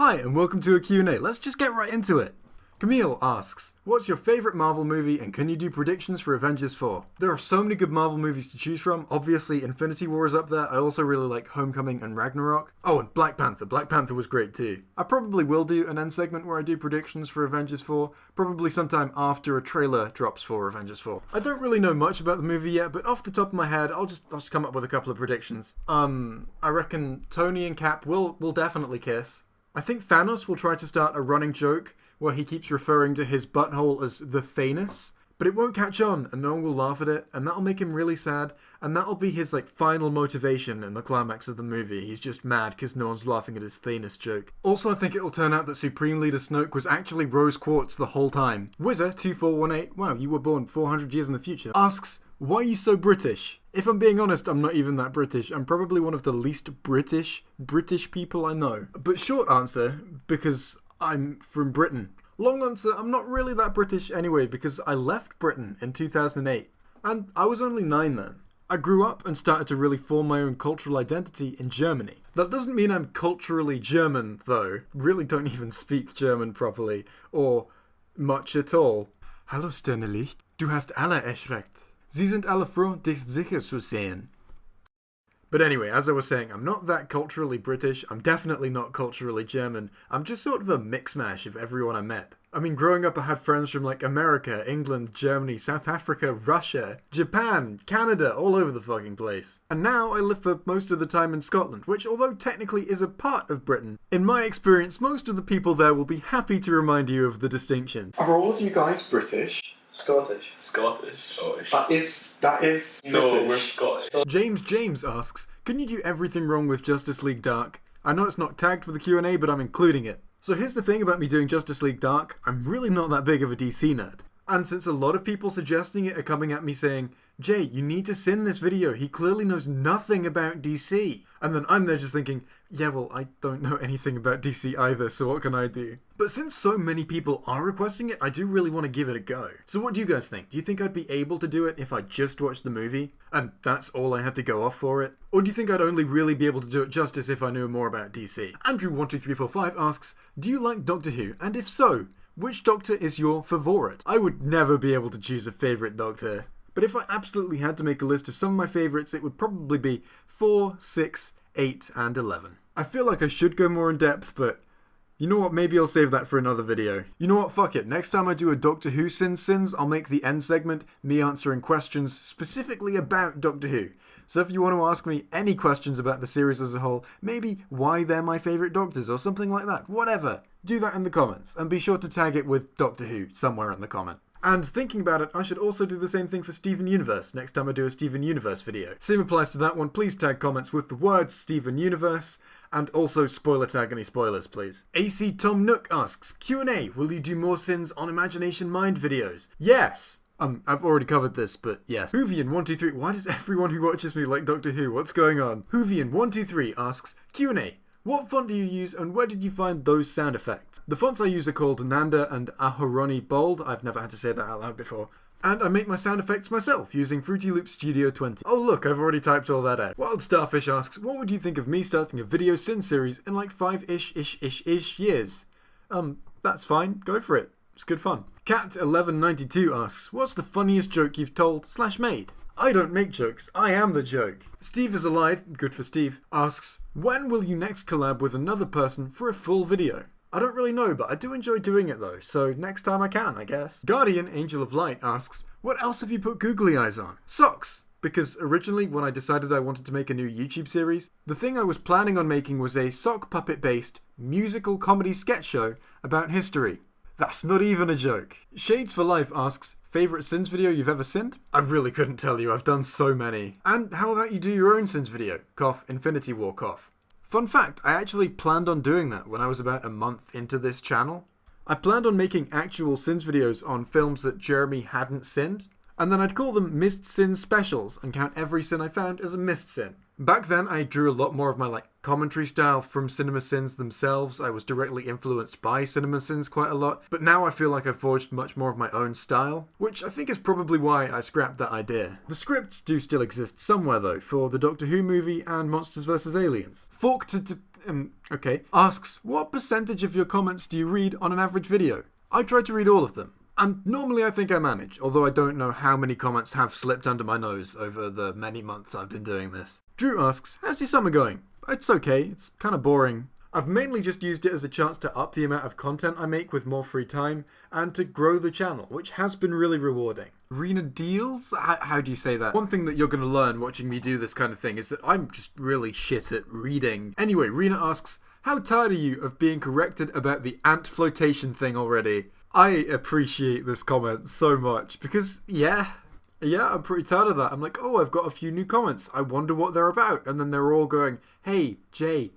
Hi, and welcome to a Q&A. Let's just get right into it. Camille asks, what's your favourite Marvel movie and can you do predictions for Avengers 4? There are so many good Marvel movies to choose from. Obviously, Infinity War is up there. I also really like Homecoming and Ragnarok. Oh, and Black Panther. Black Panther was great too. I probably will do an end segment where I do predictions for Avengers 4, probably sometime after a trailer drops for Avengers 4. I don't really know much about the movie yet, but off the top of my head, I'll just come up with a couple of predictions. I reckon Tony and Cap will definitely kiss. I think Thanos will try to start a running joke where he keeps referring to his butthole as the Thanos, but it won't catch on and no one will laugh at it, and that'll make him really sad, and that'll be his final motivation in the climax of the movie. He's just mad because no one's laughing at his Thanos joke. Also, I think it'll turn out that Supreme Leader Snoke was actually Rose Quartz the whole time. Wizzer2418, wow, you were born 400 years in the future, asks, why are you so British? If I'm being honest, I'm not even that British. I'm probably one of the least British people I know. But short answer, because I'm from Britain. Long answer, I'm not really that British anyway because I left Britain in 2008. And I was only 9 then. I grew up and started to really form my own cultural identity in Germany. That doesn't mean I'm culturally German though. Really don't even speak German properly. Or much at all. Hallo Sternelicht, du hast alle erschreckt. Sie sind alle froh, dich sicher zu sehen. But anyway, as I was saying, I'm not that culturally British, I'm definitely not culturally German, I'm just sort of a mix-mash of everyone I met. I mean, growing up I had friends from America, England, Germany, South Africa, Russia, Japan, Canada, all over the fucking place. And now I live for most of the time in Scotland, which although technically is a part of Britain, in my experience most of the people there will be happy to remind you of the distinction. Are all of you guys British? Scottish. That is British. No, we're Scottish. James asks, can you do everything wrong with Justice League Dark? I know it's not tagged for the Q&A, but I'm including it. So here's the thing about me doing Justice League Dark, I'm really not that big of a DC nerd. And since a lot of people suggesting it are coming at me saying, Jay, you need to send this video, he clearly knows nothing about DC. And then I'm there just thinking, yeah, well, I don't know anything about DC either, so what can I do? But since so many people are requesting it, I do really want to give it a go. So what do you guys think? Do you think I'd be able to do it if I just watched the movie? And that's all I had to go off for it? Or do you think I'd only really be able to do it justice if I knew more about DC? Andrew12345 asks, do you like Doctor Who? And if so, which Doctor is your favourite? I would never be able to choose a favourite Doctor. But if I absolutely had to make a list of some of my favourites, it would probably be 4, 6, 8, and 11. I feel like I should go more in depth, but you know what, maybe I'll save that for another video. You know what, fuck it, next time I do a Doctor Who sins, I'll make the end segment me answering questions specifically about Doctor Who. So if you want to ask me any questions about the series as a whole, maybe why they're my favourite Doctors or something like that, whatever, do that in the comments, and be sure to tag it with Doctor Who somewhere in the comment. And thinking about it, I should also do the same thing for Steven Universe next time I do a Steven Universe video. Same applies to that one, please tag comments with the words Steven Universe, and also spoiler tag any spoilers, please. AC Tom Nook asks, Q&A, will you do more Sins on Imagination Mind videos? Yes! I've already covered this, but yes. Hoovian123, why does everyone who watches me like Doctor Who? What's going on? Hoovian123 asks, Q&A, what font do you use and where did you find those sound effects? The fonts I use are called Nanda and Ahoroni Bold. I've never had to say that out loud before. And I make my sound effects myself using Fruity Loop Studio 20. Oh look, I've already typed all that out. Wild Starfish asks, what would you think of me starting a video Sin series in 5-ish years? That's fine, go for it. It's good fun. Cat1192 asks, what's the funniest joke you've told/made? I don't make jokes, I am the joke. Steve is alive, good for Steve, asks, when will you next collab with another person for a full video? I don't really know, but I do enjoy doing it though, so next time I can, I guess. Guardian Angel of Light asks, what else have you put googly eyes on? Socks! Because originally when I decided I wanted to make a new YouTube series, the thing I was planning on making was a sock puppet based musical comedy sketch show about history. That's not even a joke. Shades for Life asks, favourite Sins video you've ever sinned? I really couldn't tell you, I've done so many. And how about you do your own Sins video? Cough, Infinity War cough. Fun fact, I actually planned on doing that when I was about a month into this channel. I planned on making actual Sins videos on films that Jeremy hadn't sinned, and then I'd call them Missed Sin Specials and count every sin I found as a missed sin. Back then I drew a lot more of my commentary style from Cinema Sins themselves. I was directly influenced by Cinema Sins quite a lot, but now I feel like I've forged much more of my own style, which I think is probably why I scrapped that idea. The scripts do still exist somewhere though, for the Doctor Who movie and Monsters vs Aliens. ForkTuTWTT Okay. Asks, what percentage of your comments do you read on an average video? I try to read all of them. And normally I think I manage, although I don't know how many comments have slipped under my nose over the many months I've been doing this. Drew asks, how's your summer going? It's okay, it's kind of boring. I've mainly just used it as a chance to up the amount of content I make with more free time, and to grow the channel, which has been really rewarding. Rena Deals? How do you say that? One thing that you're going to learn watching me do this kind of thing is that I'm just really shit at reading. Anyway, Rena asks, how tired are you of being corrected about the ant flotation thing already? I appreciate this comment so much, because yeah, I'm pretty tired of that. I'm like, oh, I've got a few new comments. I wonder what they're about. And then they're all going, hey, Jay,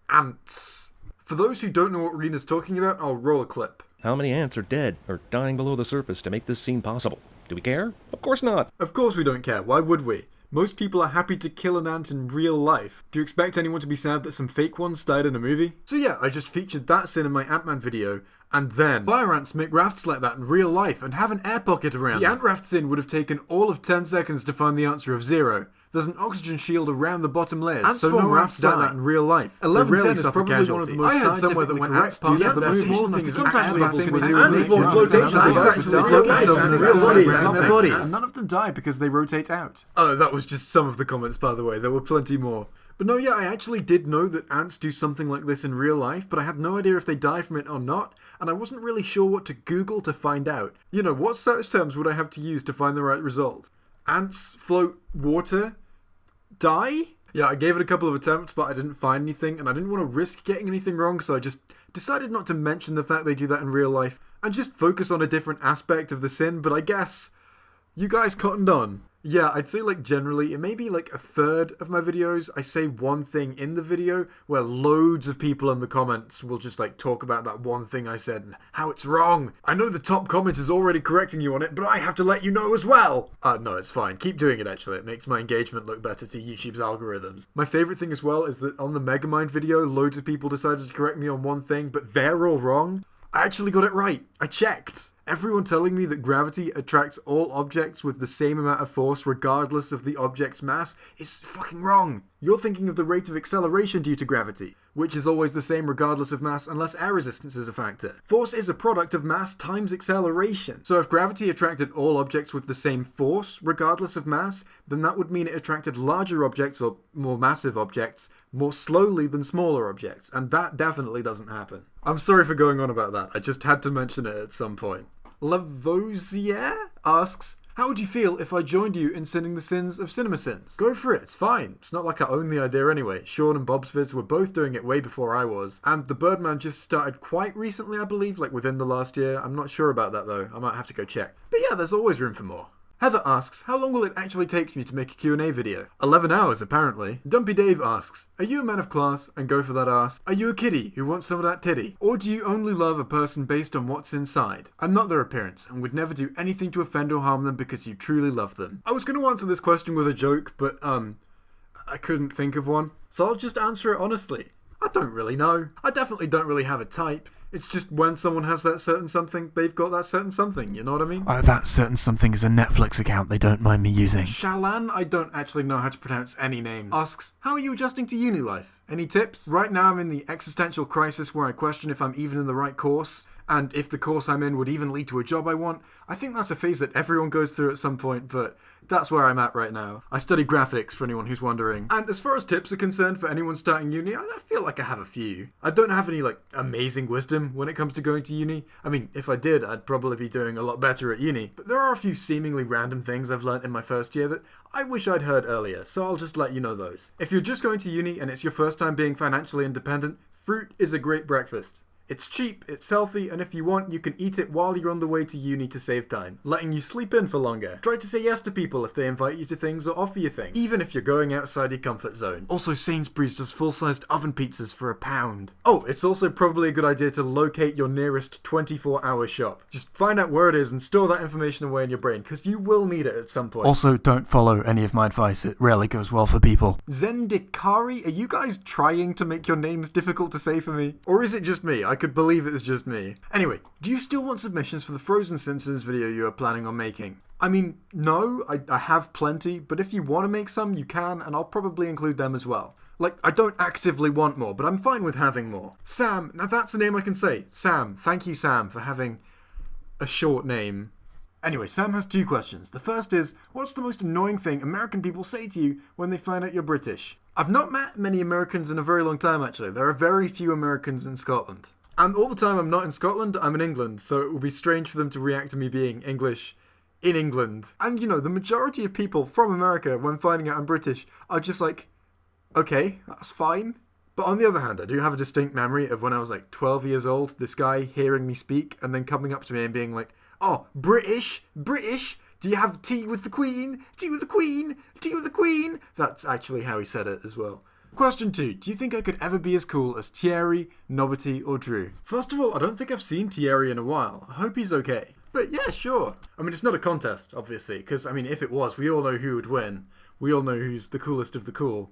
ants. For those who don't know what Rena's talking about, I'll roll a clip. How many ants are dead or dying below the surface to make this scene possible? Do we care? Of course not. Of course we don't care. Why would we? Most people are happy to kill an ant in real life. Do you expect anyone to be sad that some fake ones died in a movie? So yeah, I just featured that scene in my Ant-Man video, and then fire ants make rafts like that in real life and have an air pocket around them. The ant raft scene would have taken all of 10 seconds to find the answer of 0. There's an oxygen shield around the bottom layers, ants so no rafts like that in real life. 1110 is probably one of the most I heard somewhere that when ants do that, the small things sometimes the thing they do ants form flotation devices that float themselves in real bodies and their bodies. And none of them die because they rotate out. Oh, that was just some of the comments, by the way. There were plenty more. But no, yeah, I actually did know that ants do something like this in real life, but I had no idea if they die from it or not, and I wasn't really sure what to Google to find out. You know, what search terms would I have to use to find the right result? Ants float water? Die? Yeah, I gave it a couple of attempts, but I didn't find anything, and I didn't want to risk getting anything wrong, so I just decided not to mention the fact they do that in real life, and just focus on a different aspect of the sin, but I guess you guys cottoned on. Yeah, I'd say like generally, it may be like a third of my videos, I say one thing in the video where loads of people in the comments will just like talk about that one thing I said and how it's wrong. I know the top comment is already correcting you on it, but I have to let you know as well. No, it's fine. Keep doing it actually. It makes my engagement look better to YouTube's algorithms. My favorite thing as well is that on the Megamind video, loads of people decided to correct me on one thing, but they're all wrong. I actually got it right. I checked. Everyone telling me that gravity attracts all objects with the same amount of force regardless of the object's mass is fucking wrong. You're thinking of the rate of acceleration due to gravity, which is always the same regardless of mass unless air resistance is a factor. Force is a product of mass times acceleration. So if gravity attracted all objects with the same force regardless of mass, then that would mean it attracted larger objects or more massive objects more slowly than smaller objects, and that definitely doesn't happen. I'm sorry for going on about that, I just had to mention it at some point. Lavozier asks, how would you feel if I joined you in sinning the sins of cinema sins? Go for it, it's fine. It's not like I own the idea anyway. Sean and Bob's vids were both doing it way before I was. And the Birdman just started quite recently, I believe, like within the last year. I'm not sure about that though. I might have to go check. But yeah, there's always room for more. Heather asks, how long will it actually take for me to make a Q&A video? 11 hours, apparently. Dumpy Dave asks, are you a man of class and go for that ass? Are you a kiddie who wants some of that titty? Or do you only love a person based on what's inside and not their appearance and would never do anything to offend or harm them because you truly love them? I was going to answer this question with a joke, but I couldn't think of one. So I'll just answer it honestly. I don't really know. I definitely don't really have a type. It's just when someone has that certain something, they've got that certain something, you know what I mean? That certain something is a Netflix account they don't mind me using. Shalan, I don't actually know how to pronounce any names, asks, how are you adjusting to uni life? Any tips? Right now I'm in the existential crisis where I question if I'm even in the right course, and if the course I'm in would even lead to a job I want. I think that's a phase that everyone goes through at some point, but that's where I'm at right now. I study graphics, for anyone who's wondering. And as far as tips are concerned for anyone starting uni, I feel like I have a few. I don't have any, like, amazing wisdom when it comes to going to uni. I mean, if I did, I'd probably be doing a lot better at uni. But there are a few seemingly random things I've learnt in my first year that I wish I'd heard earlier, so I'll just let you know those. If you're just going to uni and it's your first time being financially independent, fruit is a great breakfast. It's cheap, it's healthy, and if you want, you can eat it while you're on the way to uni to save time, letting you sleep in for longer. Try to say yes to people if they invite you to things or offer you things, even if you're going outside your comfort zone. Also, Sainsbury's does full-sized oven pizzas for £1. Oh, it's also probably a good idea to locate your nearest 24-hour shop. Just find out where it is and store that information away in your brain, because you will need it at some point. Also, don't follow any of my advice. It rarely goes well for people. Zendikari, are you guys trying to make your names difficult to say for me? Or is it just me? I could believe it is just me. Anyway, do you still want submissions for the Frozen Simpsons video you are planning on making? I mean, no, I have plenty, but if you want to make some, you can, and I'll probably include them as well. Like, I don't actively want more, but I'm fine with having more. Sam, now that's a name I can say. Sam, thank you, Sam, for having a short name. Anyway, Sam has 2 questions. The first is, what's the most annoying thing American people say to you when they find out you're British? I've not met many Americans in a very long time, actually. There are very few Americans in Scotland. And all the time I'm not in Scotland, I'm in England, so it would be strange for them to react to me being English in England. And, you know, the majority of people from America, when finding out I'm British, are just like, okay, that's fine. But on the other hand, I do have a distinct memory of when I was like 12 years old, this guy hearing me speak and then coming up to me and being like, oh, British, do you have tea with the Queen? Tea with the Queen? Tea with the Queen? That's actually how he said it as well. Question 2. Do you think I could ever be as cool as Thierry, Nobbity, or Drew? First of all, I don't think I've seen Thierry in a while. I hope he's okay. But yeah, sure. I mean, it's not a contest, obviously, because, I mean, if it was, we all know who would win. We all know who's the coolest of the cool.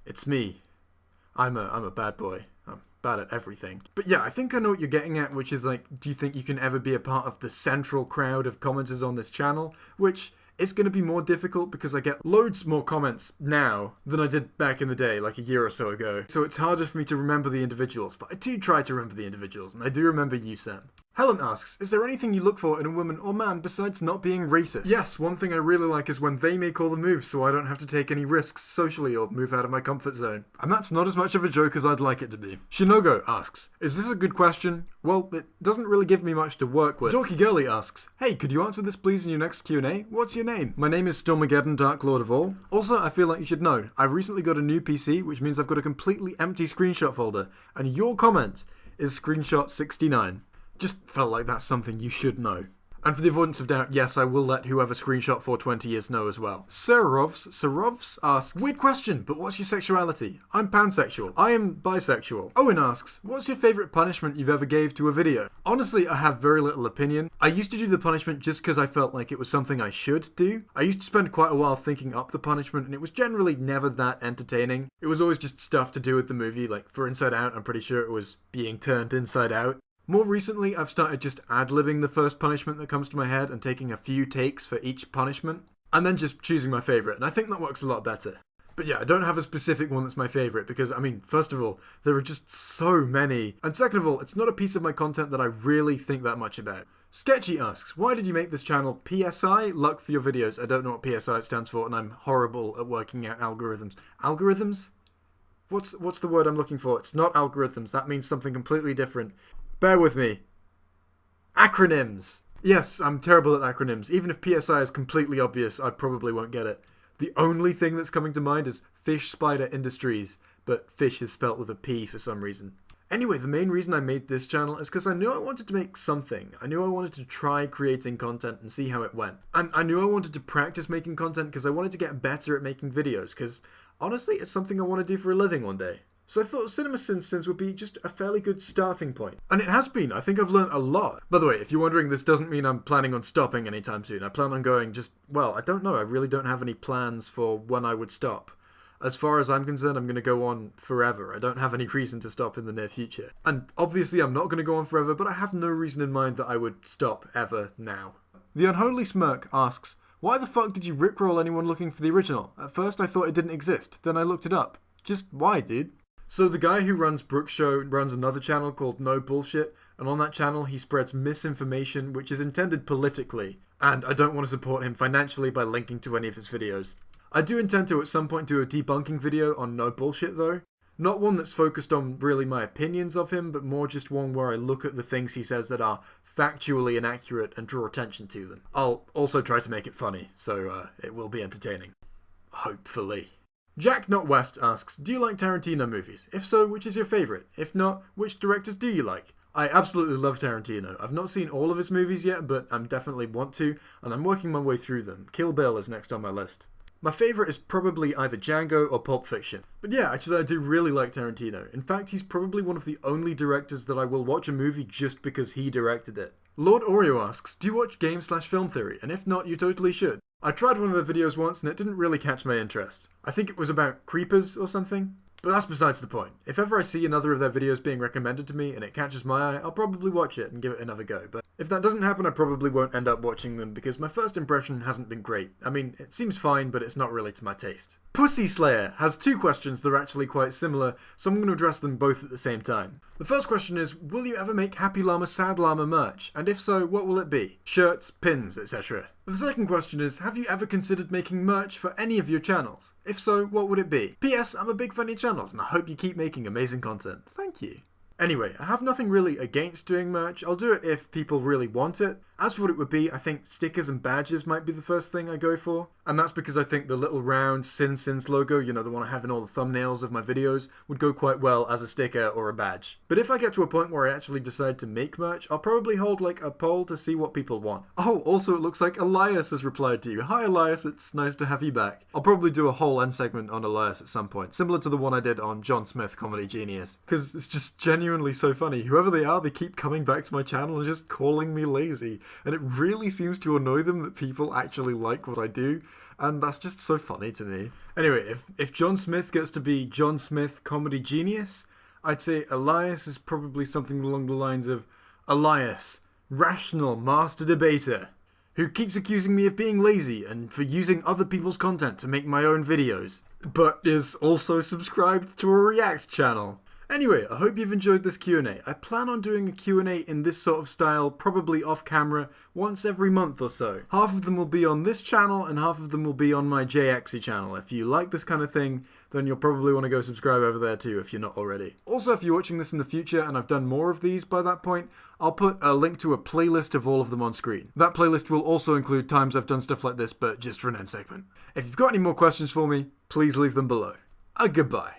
It's me. I'm a bad boy. I'm bad at everything. But yeah, I think I know what you're getting at, which is like, do you think you can ever be a part of the central crowd of commenters on this channel? Which is going to be more difficult because I get loads more comments now than I did back in the day, like a year or so ago. So it's harder for me to remember the individuals, but I do try to remember the individuals, and I do remember you, Sam. Helen asks, is there anything you look for in a woman or man besides not being racist? Yes, one thing I really like is when they make all the moves so I don't have to take any risks socially or move out of my comfort zone. And that's not as much of a joke as I'd like it to be. Shinogo asks, is this a good question? Well, it doesn't really give me much to work with. Dorky Girly asks, hey, could you answer this please in your next Q&A? What's your name? My name is Stormageddon, Dark Lord of All. Also, I feel like you should know, I've recently got a new PC, which means I've got a completely empty screenshot folder, and your comment is screenshot 69. Just felt like that's something you should know. And for the avoidance of doubt, yes, I will let whoever screenshot 420 is know as well. Serovs asks, weird question, but what's your sexuality? I'm pansexual. I am bisexual. Owen asks, what's your favourite punishment you've ever gave to a video? Honestly, I have very little opinion. I used to do the punishment just because I felt like it was something I should do. I used to spend quite a while thinking up the punishment, and it was generally never that entertaining. It was always just stuff to do with the movie, like for Inside Out, I'm pretty sure it was being turned inside out. More recently, I've started just ad-libbing the first punishment that comes to my head and taking a few takes for each punishment, and then just choosing my favourite, and I think that works a lot better. But yeah, I don't have a specific one that's my favourite, because, I mean, first of all, there are just so many, and second of all, it's not a piece of my content that I really think that much about. Sketchy asks, why did you make this channel PSI? Luck for your videos. I don't know what PSI stands for, and I'm horrible at working out algorithms. Algorithms? What's the word I'm looking for? It's not algorithms, that means something completely different. Bear with me. Acronyms. Yes, I'm terrible at acronyms. Even if PSI is completely obvious, I probably won't get it. The only thing that's coming to mind is Fish Spider Industries, but fish is spelt with a P for some reason. Anyway, the main reason I made this channel is because I knew I wanted to make something. I knew I wanted to try creating content and see how it went. And I knew I wanted to practice making content because I wanted to get better at making videos, because honestly, it's something I want to do for a living one day. So I thought CinemaSins would be just a fairly good starting point. And it has been. I think I've learned a lot. By the way, if you're wondering, this doesn't mean I'm planning on stopping anytime soon. I plan on going I don't know. I really don't have any plans for when I would stop. As far as I'm concerned, I'm going to go on forever. I don't have any reason to stop in the near future. And obviously I'm not going to go on forever, but I have no reason in mind that I would stop ever now. The Unholy Smirk asks, why the fuck did you rickroll anyone looking for the original? At first I thought it didn't exist, then I looked it up. Just why, dude? So the guy who runs Brooke's show runs another channel called No Bullshit, and on that channel he spreads misinformation which is intended politically, and I don't want to support him financially by linking to any of his videos. I do intend to at some point do a debunking video on No Bullshit though. Not one that's focused on really my opinions of him, but more just one where I look at the things he says that are factually inaccurate and draw attention to them. I'll also try to make it funny, so it will be entertaining. Hopefully. Jack Not West asks, do you like Tarantino movies? If so, which is your favourite? If not, which directors do you like? I absolutely love Tarantino. I've not seen all of his movies yet, but I definitely want to, and I'm working my way through them. Kill Bill is next on my list. My favourite is probably either Django or Pulp Fiction. But yeah, actually I do really like Tarantino. In fact, he's probably one of the only directors that I will watch a movie just because he directed it. Lord Oreo asks, do you watch Game/Film Theory? And if not, you totally should. I tried one of their videos once and it didn't really catch my interest. I think it was about creepers or something. But that's besides the point. If ever I see another of their videos being recommended to me and it catches my eye, I'll probably watch it and give it another go. But If that doesn't happen, I probably won't end up watching them because my first impression hasn't been great. I mean, it seems fine, but it's not really to my taste. Pussy Slayer has 2 questions that are actually quite similar, so I'm going to address them both at the same time. The first question is, will you ever make Happy Llama Sad Llama merch? And if so, what will it be? Shirts, pins, etc. The second question is, have you ever considered making merch for any of your channels? If so, what would it be? P.S. I'm a big fan of your channels, and I hope you keep making amazing content. Thank you. Anyway, I have nothing really against doing merch. I'll do it if people really want it. As for what it would be, I think stickers and badges might be the first thing I go for. And that's because I think the little round Sins logo, you know, the one I have in all the thumbnails of my videos, would go quite well as a sticker or a badge. But if I get to a point where I actually decide to make merch, I'll probably hold like a poll to see what people want. Oh, also it looks like Elias has replied to you. Hi Elias, it's nice to have you back. I'll probably do a whole end segment on Elias at some point, similar to the one I did on John Smith, Comedy Genius. Because it's just genuinely so funny. Whoever they are, they keep coming back to my channel and just calling me lazy. And it really seems to annoy them that people actually like what I do. And that's just so funny to me. Anyway, if John Smith gets to be John Smith Comedy Genius, I'd say Elias is probably something along the lines of Elias, rational master debater, who keeps accusing me of being lazy and for using other people's content to make my own videos, but is also subscribed to a React channel. Anyway, I hope you've enjoyed this Q&A. I plan on doing a Q&A in this sort of style, probably off camera, once every month or so. Half of them will be on this channel, and half of them will be on my Jay QnA channel. If you like this kind of thing, then you'll probably want to go subscribe over there too, if you're not already. Also, if you're watching this in the future, and I've done more of these by that point, I'll put a link to a playlist of all of them on screen. That playlist will also include times I've done stuff like this, but just for an end segment. If you've got any more questions for me, please leave them below. Goodbye.